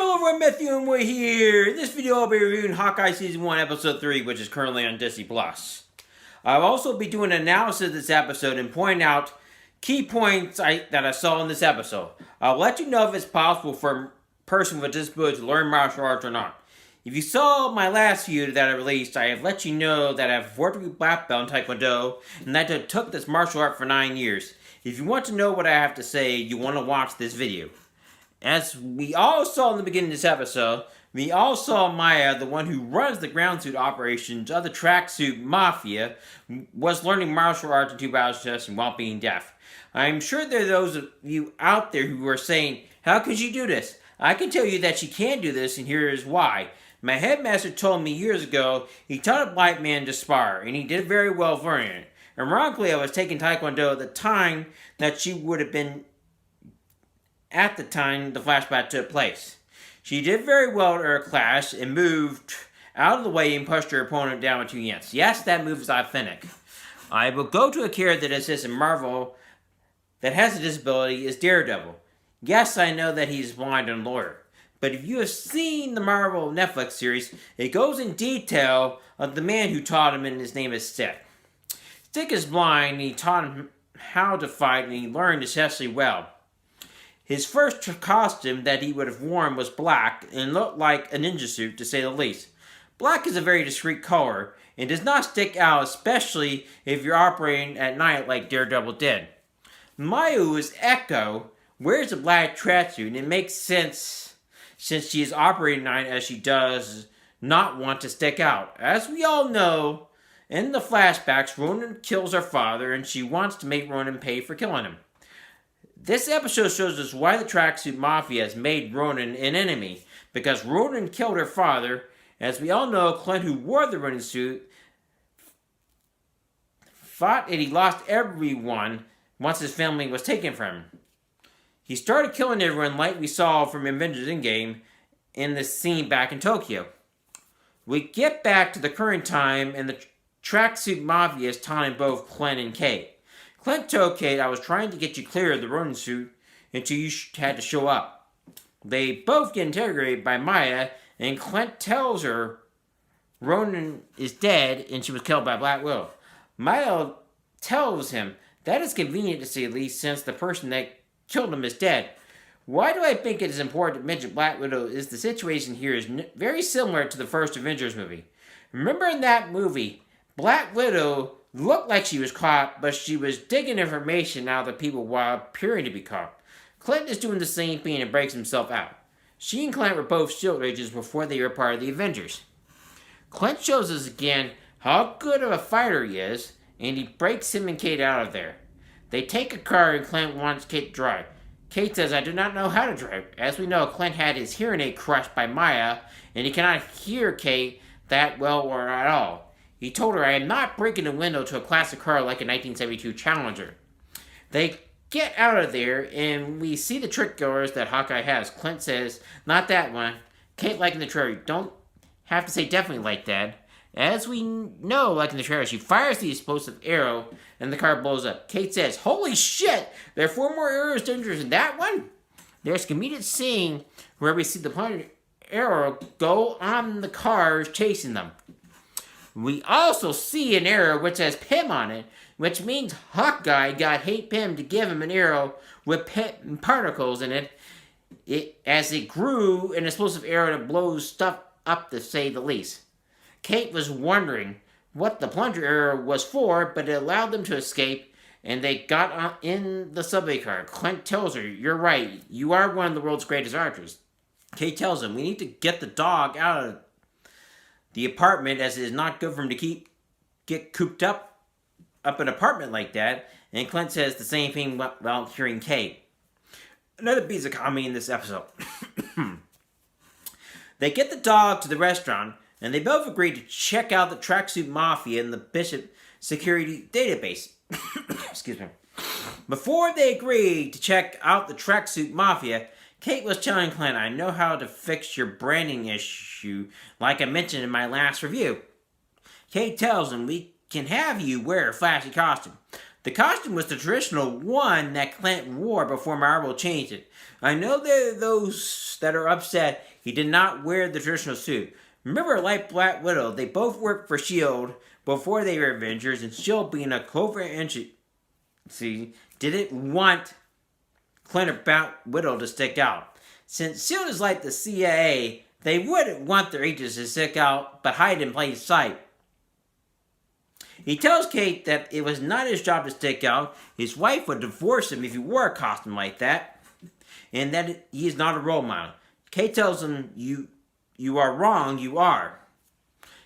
everyone, Matthew and we're here. In this video I'll be reviewing Hawkeye Season 1 Episode 3, which is currently on Disney+. I'll also be doing an analysis of this episode and pointing out key points that I saw in this episode. I'll let you know if it's possible for a person with a disability to learn martial arts or not. If you saw my last video that I released, I have let you know that I have a 4-degree black belt in Taekwondo and that I took this martial art for 9 years. If you want to know what I have to say, you want to watch this video. As we all saw in the beginning of this episode, we all saw Maya, the one who runs the ground suit operations of the tracksuit mafia, was learning martial arts in 2 battle sessions while being deaf. I'm sure there are those of you out there who are saying, how could she do this? I can tell you that she can do this, and here is why. My headmaster told me years ago he taught a black man to spar, and he did very well learning it. Ironically, I was taking Taekwondo at the time that she would have been at the time the flashback took place. She did very well in her class and moved out of the way and pushed her opponent down with 2 yanks. Yes, that move is authentic. I will go to a character that says in Marvel that has a disability is Daredevil. Yes, I know that he's blind and a lawyer. But if you have seen the Marvel Netflix series, it goes in detail of the man who taught him, and his name is Stick. Stick is blind, and he taught him how to fight, and he learned especially well. His first costume that he would have worn was black and looked like a ninja suit, to say the least. Black is a very discreet color and does not stick out, especially if you're operating at night like Daredevil did. Maya, who is Echo, wears a black tracksuit, and it makes sense since she is operating at night as she does not want to stick out. As we all know, in the flashbacks, Ronan kills her father and she wants to make Ronan pay for killing him. This episode shows us why the tracksuit mafia has made Ronan an enemy, because Ronan killed her father. As we all know, Clint, who wore the Ronan suit, fought and he lost everyone once his family was taken from him. He started killing everyone like we saw from Avengers Endgame in the scene back in Tokyo. We get back to the current time, and the tracksuit mafia is taunting both Clint and Kate. Clint told Kate, I was trying to get you clear of the Ronin suit until you had to show up. They both get interrogated by Maya, and Clint tells her Ronin is dead and she was killed by Black Widow. Maya tells him that is convenient to say the least, since the person that killed him is dead. Why do I think it is important to mention Black Widow is the situation here is very similar to the first Avengers movie. Remember in that movie, Black Widow looked like she was caught, but she was digging information out of the people while appearing to be caught. Clint is doing the same thing and breaks himself out. She and Clint were both shield agents before they were part of the Avengers. Clint shows us again how good of a fighter he is, and he breaks him and Kate out of there. They take a car and Clint wants Kate to drive. Kate says, I do not know how to drive. As we know, Clint had his hearing aid crushed by Maya, and he cannot hear Kate that well or at all. He told her, I am not breaking a window to a classic car like a 1972 Challenger. They get out of there, and we see the trick goers that Hawkeye has. Clint says, not that one. Kate, like in the trailer, don't have to say definitely like that. As we know, like in the trailer, she fires the explosive arrow, and the car blows up. Kate says, holy shit, there are 4 more arrows dangerous than that one? There's a comedic scene where we see the pointed arrow go on the cars chasing them. We also see an arrow which has Pym on it, which means Hawkeye got Pym to give him an arrow with Pym particles in it, as it grew an explosive arrow that blows stuff up, to say the least. Kate was wondering what the plunger arrow was for, but it allowed them to escape, and they got in the subway car. Clint tells her, you're right, you are one of the world's greatest archers. Kate tells him, we need to get the dog out of the apartment, as it is not good for him to get cooped up an apartment like that. And Clint says the same thing while hearing Kate. Another piece of comedy in this episode. They get the dog to the restaurant, and they both agree to check out the tracksuit mafia in the Bishop security database. Excuse me. Before they agreed to check out the tracksuit mafia, Kate was telling Clint, I know how to fix your branding issue, like I mentioned in my last review. Kate tells him, we can have you wear a flashy costume. The costume was the traditional one that Clint wore before Marvel changed it. I know there are those that are upset he did not wear the traditional suit. Remember, like Black Widow, they both worked for S.H.I.E.L.D. before they were Avengers, and S.H.I.E.L.D. being a covert agency didn't want Clint Black Widow to stick out. Since S.H.I.E.L.D. is like the CIA, they wouldn't want their agents to stick out but hide in plain sight. He tells Kate that it was not his job to stick out. His wife would divorce him if he wore a costume like that, and that he is not a role model. Kate tells him, you are wrong, you are.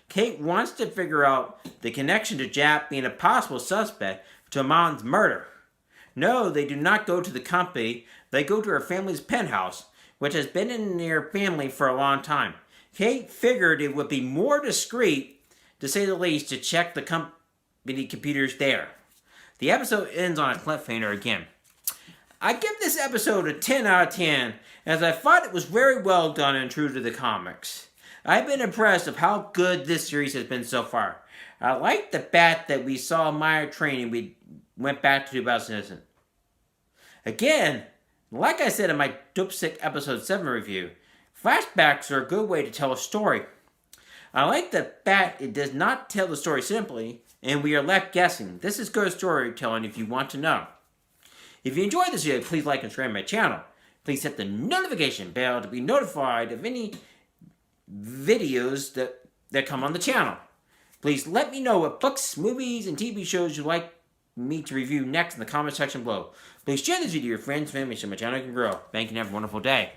Kate wants to figure out the connection to Jap being a possible suspect to Amon's murder. No, they do not go to the company. They go to her family's penthouse, which has been in their family for a long time. Kate figured it would be more discreet, to say the least, to check the company computers there. The episode ends on a cliffhanger again. I give this episode a 10 out of 10, as I thought it was very well done and true to the comics. I've been impressed of how good this series has been so far. I like the fact that we saw Maya training we went back to 2000. Again, like I said in my Dope Sick episode 7 review, flashbacks are a good way to tell a story. I like the fact it does not tell the story simply, and we are left guessing. This is good storytelling if you want to know. If you enjoyed this video, please like and subscribe to my channel. Please hit the notification bell to be notified of any videos that come on the channel. Please let me know what books, movies, and TV shows you'd like me to review next in the comment section below. Please share this video with your friends, family, so my channel can grow. Thank you and have a wonderful day.